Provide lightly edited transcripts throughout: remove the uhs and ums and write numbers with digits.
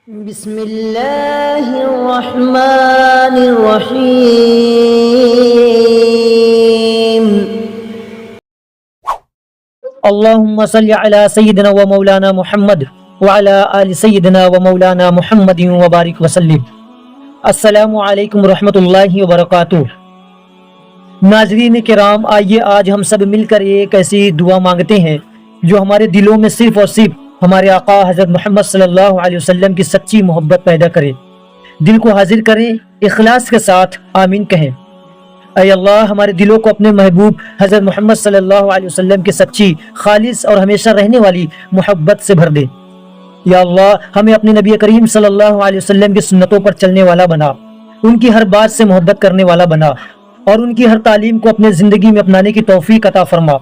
بسم اللہ الرحمن الرحیم۔ اللہم صلی علی سیدنا و مولانا محمد وعلی آل سیدنا و مولانا محمد وبارک وسلم۔ السلام علیکم ورحمۃ اللہ وبرکاتہ۔ ناظرین کرام، آئیے آج ہم سب مل کر ایک ایسی دعا مانگتے ہیں جو ہمارے دلوں میں صرف اور صرف ہمارے آقا حضرت محمد صلی اللہ علیہ وسلم کی سچی محبت پیدا کرے۔ دل کو حاضر کریں، اخلاص کے ساتھ آمین کہیں۔ اے اللہ، ہمارے دلوں کو اپنے محبوب حضرت محمد صلی اللہ علیہ وسلم کی سچی، خالص اور ہمیشہ رہنے والی محبت سے بھر دے۔ یا اللہ، ہمیں اپنے نبی کریم صلی اللہ علیہ وسلم کی سنتوں پر چلنے والا بنا، ان کی ہر بات سے محبت کرنے والا بنا، اور ان کی ہر تعلیم کو اپنے زندگی میں اپنانے کی توفیق عطا فرما۔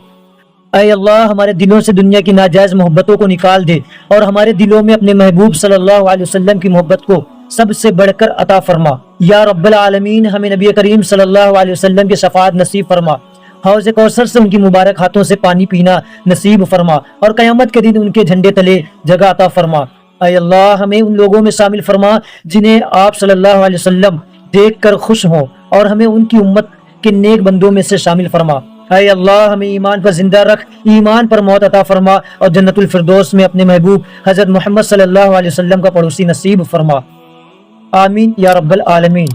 اے اللہ، ہمارے دلوں سے دنیا کی ناجائز محبتوں کو نکال دے اور ہمارے دلوں میں اپنے محبوب صلی اللہ علیہ وسلم کی محبت کو سب سے بڑھ کر عطا فرما۔ یا رب العالمین، ہمیں نبی کریم صلی اللہ علیہ وسلم کی شفاعت نصیب فرما، حوض کوثر سے ان کی مبارک ہاتھوں سے پانی پینا نصیب فرما، اور قیامت کے دن ان کے جھنڈے تلے جگہ عطا فرما۔ اے اللہ، ہمیں ان لوگوں میں شامل فرما جنہیں آپ صلی اللہ علیہ وسلم دیکھ کر خوش ہوں، اور ہمیں ان کی امت کے نیک بندوں میں سے شامل فرما۔ اے اللہ، ہمیں ایمان پر زندہ رکھ، ایمان پر موت عطا فرما، اور جنت الفردوس میں اپنے محبوب حضرت محمد صلی اللہ علیہ وسلم کا پڑوسی نصیب فرما۔ آمین یا رب العالمین۔